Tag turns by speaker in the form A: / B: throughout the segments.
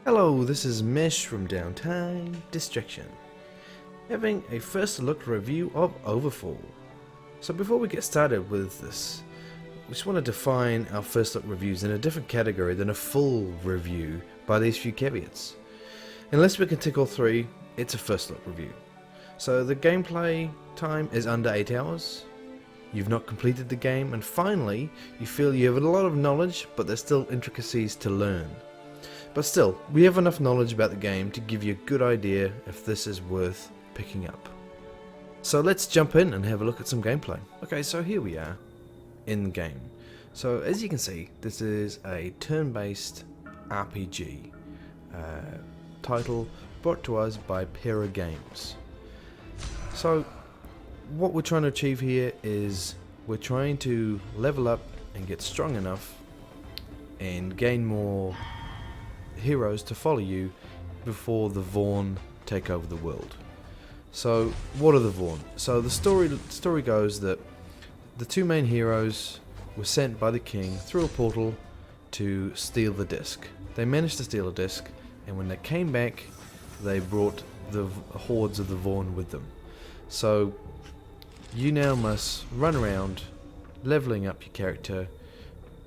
A: Hello, this is Mesh from Downtime Distraction, having a first look review of Overfall. So before we get started with this, we just want to define our first look reviews in a different category than a full review by these few caveats. Unless we can tick all three, it's a first look review. So the gameplay time is under 8 hours, you've not completed the game, and finally you feel you have a lot of knowledge but there's still intricacies to learn. But still, we have enough knowledge about the game to give you a good idea if this is worth picking up. So let's jump in and have a look at some gameplay. Okay, so here we are in the game. So as you can see, this is a turn-based RPG title brought to us by Para Games. So what we're trying to achieve here is we're trying to level up and get strong enough and gain more heroes to follow you before the Vaughn take over the world. So what are the Vaughn? So the story goes that the two main heroes were sent by the king through a portal to steal the disc. They managed to steal a disc, and when they came back they brought the hordes of the Vaughn with them. So you now must run around leveling up your character,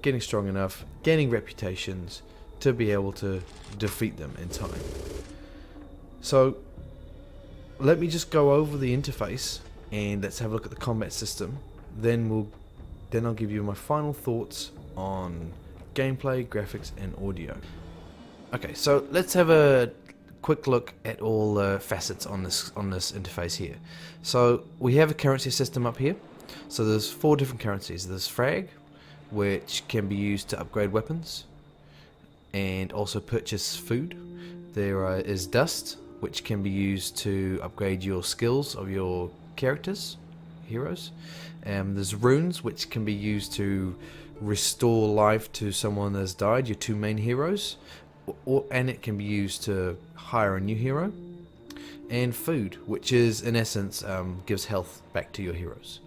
A: getting strong enough, gaining reputations to be able to defeat them in time. So let me just go over the interface and let's have a look at the combat system. Then I'll give you my final thoughts on gameplay, graphics and audio. Okay, so let's have a quick look at all the facets on this interface here. So we have a currency system up here. So there's 4 different currencies. There's frag, which can be used to upgrade weapons and also purchase food. There is dust, which can be used to upgrade your skills of your characters, heroes. There's runes, which can be used to restore life to someone that's died, your 2 main heroes, and it can be used to hire a new hero. And food, which is in essence gives health back to your heroes.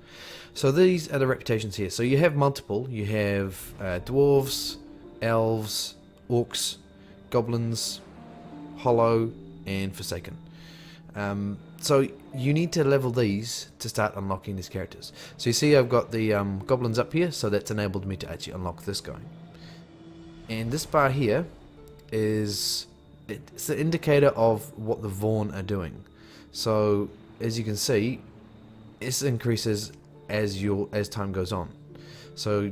A: So these are the reputations here. So you have multiple. You have dwarves, elves, orcs, goblins, hollow, and forsaken. So you need to level these to start unlocking these characters. So you see I've got the goblins up here, so that's enabled me to actually unlock this guy. And this bar here it's the indicator of what the Vaughn are doing. So as you can see, this increases as time goes on. So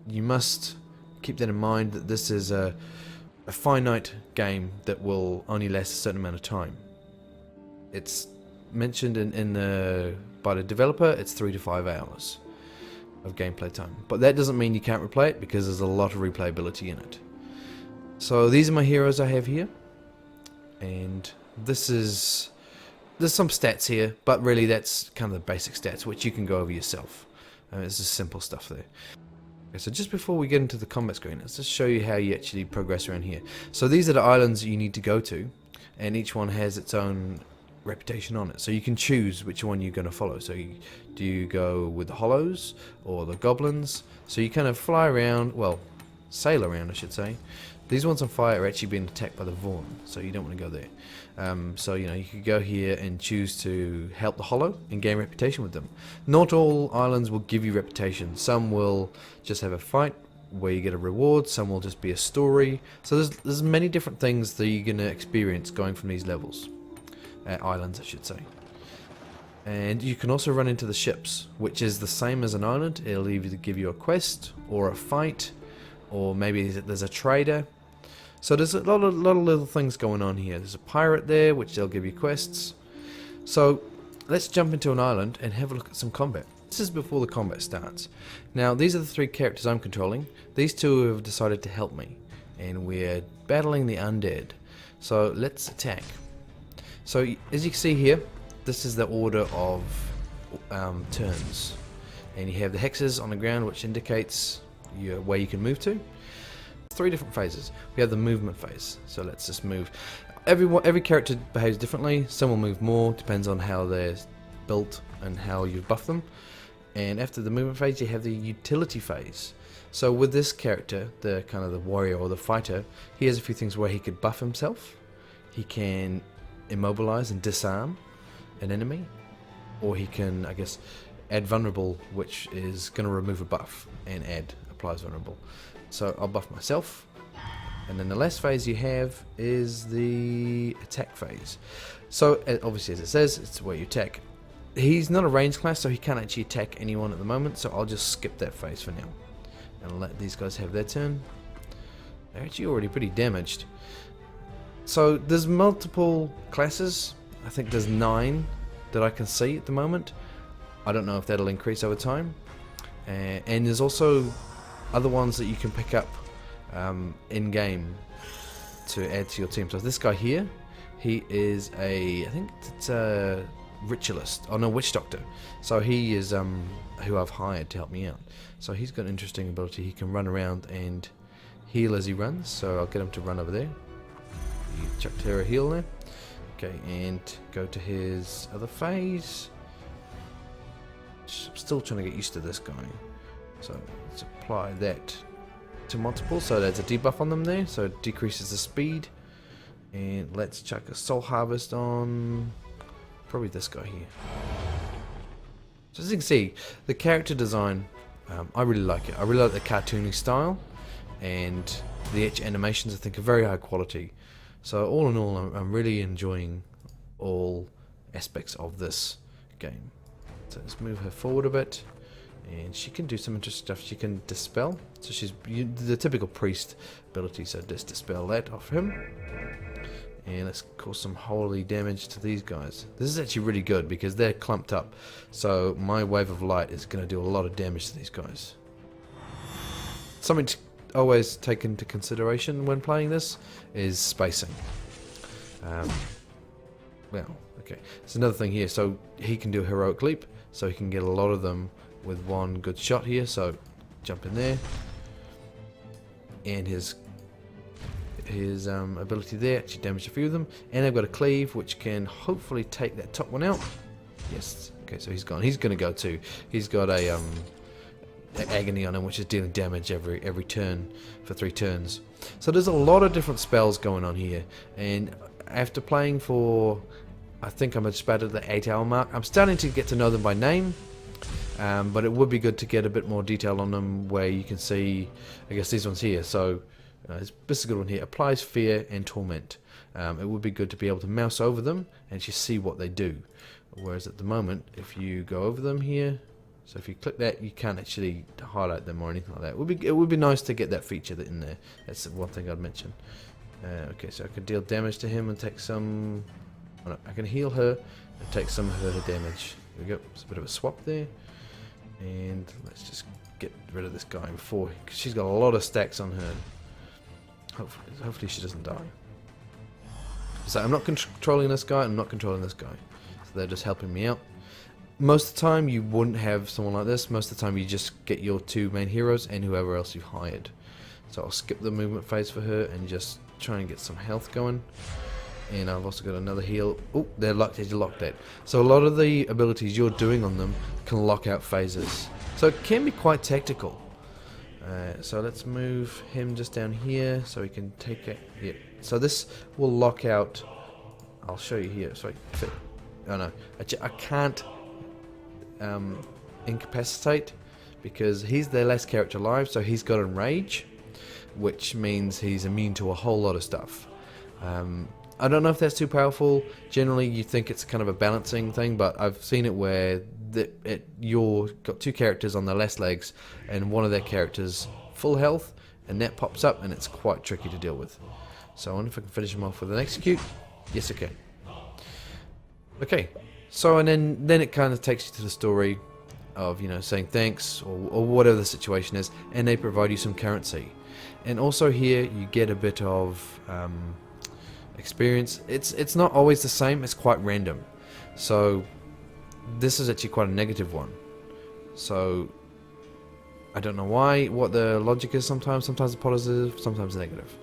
A: you must keep that in mind, that this is a finite game that will only last a certain amount of time. It's mentioned by the developer, it's 3 to 5 hours of gameplay time. But that doesn't mean you can't replay it, because there's a lot of replayability in it. So these are my heroes I have here, and there's some stats here, but really that's kind of the basic stats, which you can go over yourself. It's just simple stuff there. Okay, so just before we get into the combat screen, let's just show you how you actually progress around here. So these are the islands you need to go to, and each one has its own reputation on it. So you can choose which one you're going to follow. So do you go with the hollows or the goblins? So you kind of fly around, well, sail around I should say. These ones on fire are actually being attacked by the Vaughn, so you don't want to go there. So you could go here and choose to help the hollow and gain reputation with them. Not all islands will give you reputation. Some will just have a fight where you get a reward. Some will just be a story. So there's many different things that you're going to experience going from these levels. Islands I should say. And you can also run into the ships, which is the same as an island. It'll either give you a quest or a fight, or maybe there's a trader. So there's a lot of little things going on here. There's a pirate there, which they'll give you quests. So let's jump into an island and have a look at some combat. This is before the combat starts. Now these are the 3 characters I'm controlling. These 2 have decided to help me, and we're battling the undead. So let's attack. So as you can see here, this is the order of turns, and you have the hexes on the ground, which indicates where you can move to. 3 different phases. We have the movement phase, so let's just move. Every character behaves differently. Some will move more, depends on how they're built and how you buff them. And after the movement phase, you have the utility phase. So with this character, the kind of the warrior or the fighter, he has a few things where he could buff himself. He can immobilize and disarm an enemy, or he can, I guess, add vulnerable, which is going to remove a buff, and add applies vulnerable. So I'll buff myself, and then the last phase you have is the attack phase. So obviously, as it says, it's where you attack. He's not a ranged class, so he can't actually attack anyone at the moment, so I'll just skip that phase for now and let these guys have their turn. They're actually already pretty damaged. So there's multiple classes. I think there's 9 that I can see at the moment. I don't know if that'll increase over time. And there's also other ones that you can pick up in game to add to your team. So this guy here, he is I think it's a ritualist. Oh no, witch doctor. So he is who I've hired to help me out. So he's got an interesting ability. He can run around and heal as he runs. So I'll get him to run over there. You chucked her a heal there. Okay, and go to his other phase. I'm still trying to get used to this guy. So let's apply that to multiple. So there's a debuff on them there. So it decreases the speed. And let's chuck a soul harvest on probably this guy here. So as you can see, the character design, I really like it. I really like the cartoony style, and the etch animations I think are very high quality. So all in all, I'm really enjoying all aspects of this game. So let's move her forward a bit, and she can do some interesting stuff. She can dispel, so she's the typical priest ability, so just dispel that off him. And let's cause some holy damage to these guys. This is actually really good because they're clumped up, so my wave of light is going to do a lot of damage to these guys. Something to always take into consideration when playing this is spacing. Well, okay, there's another thing here. So he can do a heroic leap, so he can get a lot of them with one good shot here. So jump in there, and his ability there actually damaged a few of them. And they've got a cleave, which can hopefully take that top one out. Yes. Okay, so he's gone. He's going to go too. He's got a agony on him, which is dealing damage every turn for 3 turns. So there's a lot of different spells going on here, and after playing for, I think I'm just about at the 8-hour mark, I'm starting to get to know them by name, but it would be good to get a bit more detail on them, where you can see, I guess, these ones here. So this is a good one here. Applies fear and torment. It would be good to be able to mouse over them and just see what they do. Whereas at the moment, if you go over them here, so if you click that, you can't actually highlight them or anything like that. It would be nice to get that feature in there. That's one thing I'd mention. Okay, so I can deal damage to him and take some. Oh no, I can heal her and take some of her damage. There we go. It's a bit of a swap there. And let's just get rid of this guy before, because she's got a lot of stacks on her. Hopefully she doesn't die. So I'm not controlling this guy, I'm not controlling this guy. So they're just helping me out. Most of the time you wouldn't have someone like this. Most of the time you just get your 2 main heroes and whoever else you've hired. So I'll skip the movement phase for her and just try and get some health going. And I've also got another heal. Oh, they're locked. They locked that. So a lot of the abilities you're doing on them can lock out phases. So it can be quite tactical. So let's move him just down here so he can take it. Yeah. So this will lock out. I'll show you here. Sorry. Oh no, I can't incapacitate because he's their last character alive. So he's got enrage, which means he's immune to a whole lot of stuff. I don't know if that's too powerful. Generally, you think it's kind of a balancing thing, but I've seen it where you're got 2 characters on their last legs, and one of their characters full health, and that pops up, and it's quite tricky to deal with. So I wonder if I can finish him off with an execute. Yes, I can. Okay. So and then it kind of takes you to the story of, you know, saying thanks or whatever the situation is, and they provide you some currency, and also here you get a bit of experience. It's not always the same. It's quite random. So this is actually quite a negative one. So I don't know what the logic is. Sometimes it's positive, sometimes negative.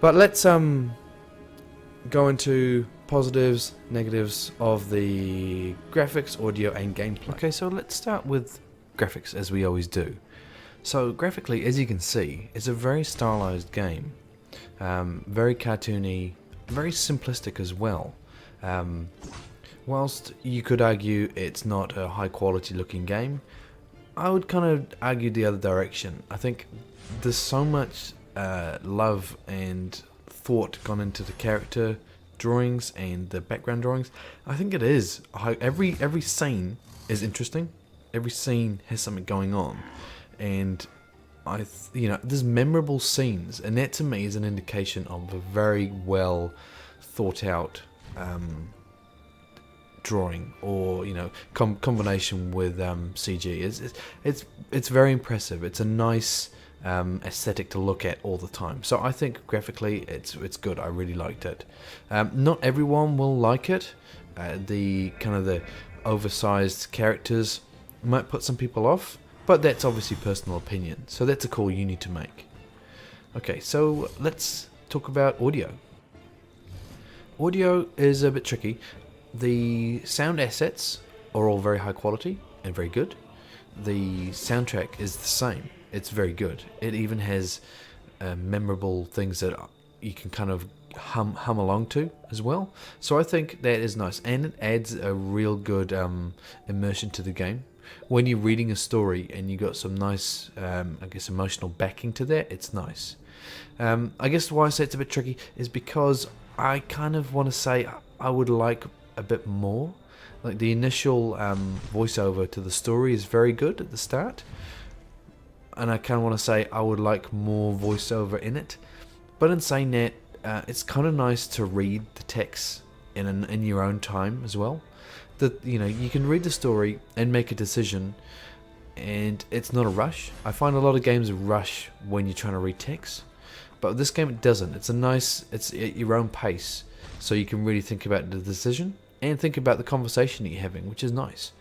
A: But let's go into positives, negatives of the graphics, audio, and gameplay. Okay, so let's start with graphics as we always do. So graphically, as you can see, it's a very stylized game. Very cartoony, very simplistic as well. Um, whilst you could argue it's not a high quality looking game, I would kind of argue the other direction. I think there's so much love and thought gone into the character drawings and the background drawings. I think it is. Every scene is interesting. Every scene has something going on, and there's memorable scenes, and that to me is an indication of a very well thought out drawing, or combination with CG. It's very impressive. It's a nice aesthetic to look at all the time. So I think graphically it's good. I really liked it. Not everyone will like it. The oversized characters might put some people off, but that's obviously personal opinion. So that's a call you need to make. Okay, so let's talk about audio. Audio is a bit tricky. The sound assets are all very high quality and very good. The soundtrack is the same. It's very good. It even has memorable things that you can kind of hum along to as well. So I think that is nice, and it adds a real good immersion to the game. When you're reading a story and you got some nice, emotional backing to that, it's nice. I guess why I say it's a bit tricky is because I kind of want to say I would like a bit more. Like the initial voiceover to the story is very good at the start, and I kind of want to say I would like more voiceover in it. But in saying that, it's kind of nice to read the text in your own time as well. That you can read the story and make a decision, and it's not a rush. I find a lot of games rush when you're trying to read text, but this game it doesn't. It's at your own pace, so you can really think about the decision and think about the conversation that you're having, which is nice.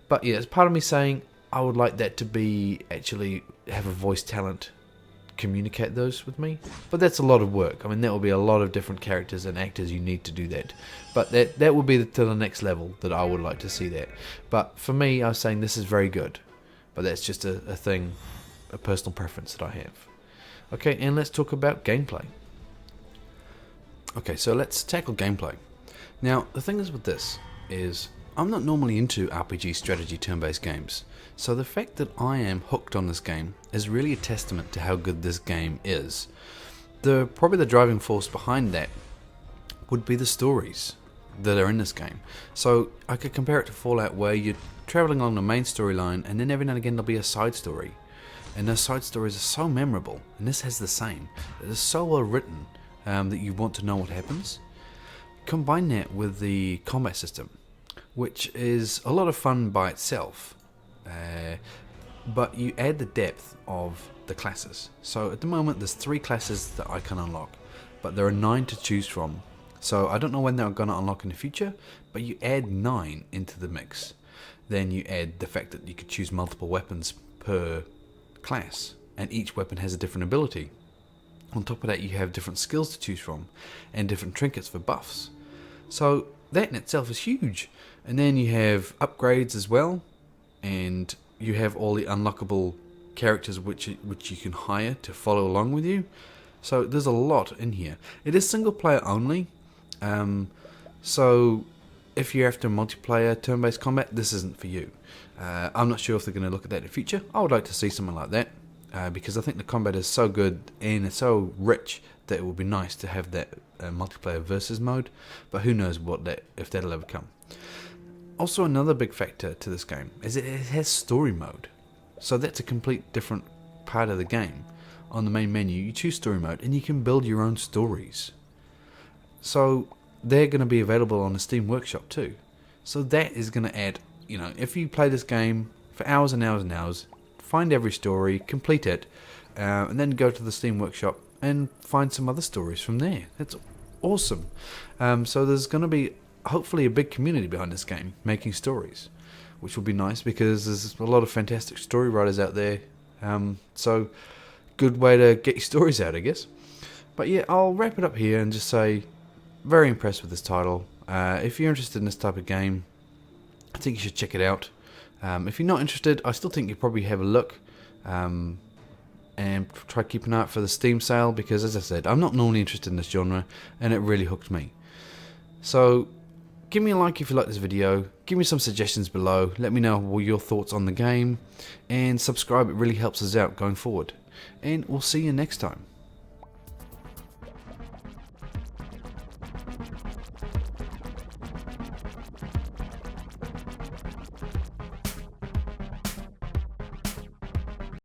A: But yeah, it's part of me saying I would like that to be actually have a voice talent communicate those with me, but that's a lot of work. I mean, that will be a lot of different characters and actors you need to do that, but that will be to the next level that I would like to see that. But for me, I was saying this is very good, but that's just a personal preference that I have. Okay, and let's talk about gameplay. Okay, so let's tackle gameplay. Now, the thing is with this is I'm not normally into RPG strategy turn-based games, so the fact that I am hooked on this game is really a testament to how good this game is. Probably the driving force behind that would be the stories that are in this game. So I could compare it to Fallout, where you're traveling along the main storyline and then every now and again there'll be a side story. And those side stories are so memorable, and this has the same. It is so well written that you want to know what happens. Combine that with the combat system, which is a lot of fun by itself, but you add the depth of the classes. So at the moment there's 3 classes that I can unlock, but there are 9 to choose from. So I don't know when they're going to unlock in the future, but you add 9 into the mix. Then you add the fact that you could choose multiple weapons per class, and each weapon has a different ability. On top of that, you have different skills to choose from and different trinkets for buffs. So that in itself is huge. And then you have upgrades as well, and you have all the unlockable characters which you can hire to follow along with you. So there's a lot in here. It is single player only, so if you're after multiplayer turn-based combat, this isn't for you. I'm not sure if they're going to look at that in the future. I would like to see something like that, because I think the combat is so good and it's so rich that it would be nice to have that multiplayer versus mode, but who knows if that'll ever come. Also, another big factor to this game is it has story mode. So that's a complete different part of the game. On the main menu, you choose story mode and you can build your own stories. So they're going to be available on the Steam Workshop too. So that is going to add, if you play this game for hours and hours and hours, find every story, complete it, and then go to the Steam Workshop and find some other stories from there. That's awesome. So there's going to be hopefully a big community behind this game making stories, which will be nice because there's a lot of fantastic story writers out there. So good way to get your stories out, I guess. But yeah, I'll wrap it up here and just say very impressed with this title. If you're interested in this type of game, I think you should check it out. If you're not interested, I still think you probably have a look. and try to keep an eye out for the Steam sale, because as I said, I'm not normally interested in this genre and it really hooked me. So give me a like if you like this video, give me some suggestions below, let me know what your thoughts on the game, and subscribe, it really helps us out going forward. And we'll see you next time.